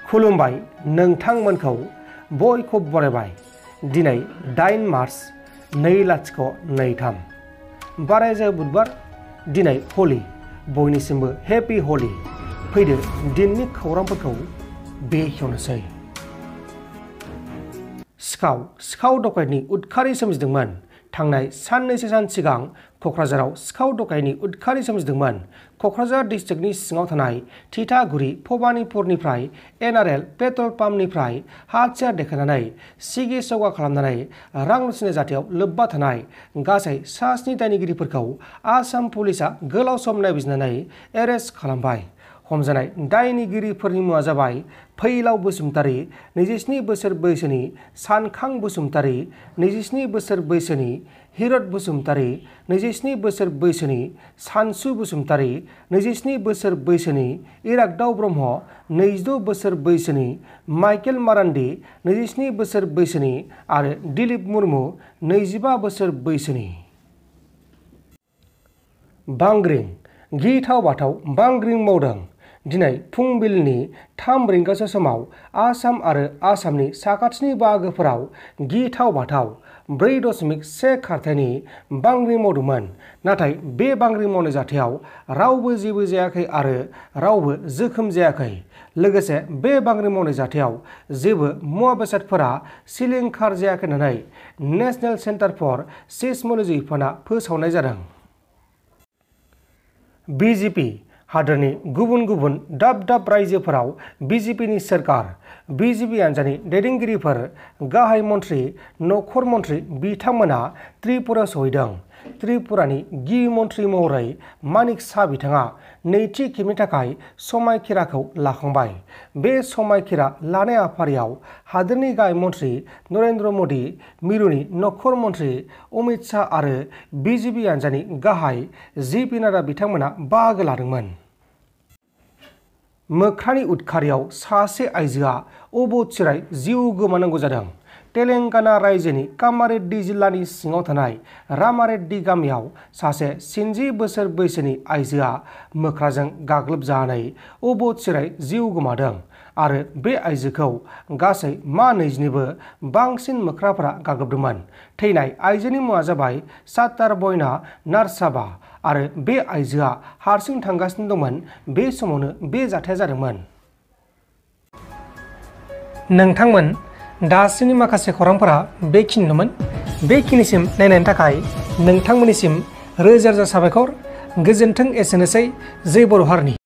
खुलुमबाय नोंथांमोनखौ बयखौ बरायबाय। दिनै 8 मार्च 2023 बारायजा बुधबार दिनै हलि बयनिसिमबो हेपि हलि। फैदो दिननि खौरांफोरखौ बेखेवनोसै। सिखाव डकाइतनि उदखारि सोमजिदोंमोन। थांनाय साननैसो सान सिगां क'क्राझाराव सिखाव डकाइतनि उदखारि सोमजिदोंमोन। क'क्राझार डिस्ट्रिक्टनि सिङाव थानाय थिथागुरि भबानिपुरनिफ्राय NRL पेट्रल पाम्पनिफ्राय हाथियार देखायनानै सिगि सौगा खालामनानै रां लुथिनाय जाथायाव लोब्बा थानाय गासै 7 दायनिगिरिफोरखौ आसाम पुलिसा गोलाव सम नायबिजिरनानै एरेस्ट खालामबाय। हमजानाय दायनिगिरिफोरनि मुङा जाबाय फैलाव बसुमतारी 27 बोसोर बैसोनि, सानखां बसुमतारी 27 बोसोर बैसोनि, हिरत बसुमतारी 27 बोसोर बैसोनि, सानसु बसुमतारी 27 बोसोर बैसोनि, इरागदाव ब्रह्म 22 बोसोर बैसोनि, माइकेल मारान्डी 27 बोसोर बैसोनि आरो दिलीप मुर्मु 25 बोसोर बैसोनि। बांग्रिं गिथाव बाथाव बांग्रिं मावदों। दिनै फुंबिलिनि 3 रिंगासो समाव आसाम आरो आसामनि साखाथिनि बाहागोफोराव गिथाव बाथाव 4.1 खारथायनि बांग्रिं मावदोंमोन। नाथाय बे बांग्रिं मावनाय जाथायाव रावबो जेबो जायाखै आरो रावबो जोखोम जायाखै। लोगोसे बे बांग्रिं मावनाय जाथायाव जेबो मुवा बेसादफोरा सिलिंखार जायाखै होननानै नेशनेल सेन्टार फर सेismology फना फोसावनाय जादों। BJP हादोरनि गुबुन गुबुन दाब दाब रायजोफोराव BJPनि सोरखार, BJP हान्जानि दैदेनगिरिफोर, गाहाय मन्थ्रि, नखर मन्थ्रि बिथांमोना त्रिपुरायाव सहैदों। त्रिपुरानि गिबि मन्थ्रि महरै मानिक शाह बिथाङा नैथि खेबनि थाखाय समायखिराखौ लाखांबाय। बे समायखिरा लानाय हाबाफारियाव हादोरनि गाहाय मन्थ्रि नरेन्द्र मदि, मिरुनि नखर मन्थ्रि अमित शाह आरो BJP हान्जानि गाहाय JP नाड्डा बिथांमोना बाहागो लादोंमोन। मोख्रानि उदखारियाव सासे आइजोआ अबथिरायै जिउ गोमानांगौ जादों। तेलेंगाना रायजोनि कामारेड्डी जिल्लानि सिङाव थानाय रामारेड्डी गामियाव सासे 60 बोसोर बैसोनि आइजोआ मोख्राजों गाग्लोबजानानै अबथिरायै जिउ गोमादों आरो बे आइजोखौ गासै 22निबो बांसिन मोख्राफोरा गाग्लोबदोंमोन। थैनाय आइजोनि मुङा जाबाय सातारबयना नार्साबा आरो बे आइजोआ हारसिं थांगासिनो दंमोन। बे समावनो बे जाथाया जादोंमोन। नोंथांमोन दासिमनि माखासे खौरांफोरा बेखिनिल'मोन। बेखिनिसिम नायनायनि थाखाय नोंथांमोननिसिम रोजा रोजा साबायखर। गोजोन्थों। एसेनोसै। जै बर' हारिनि।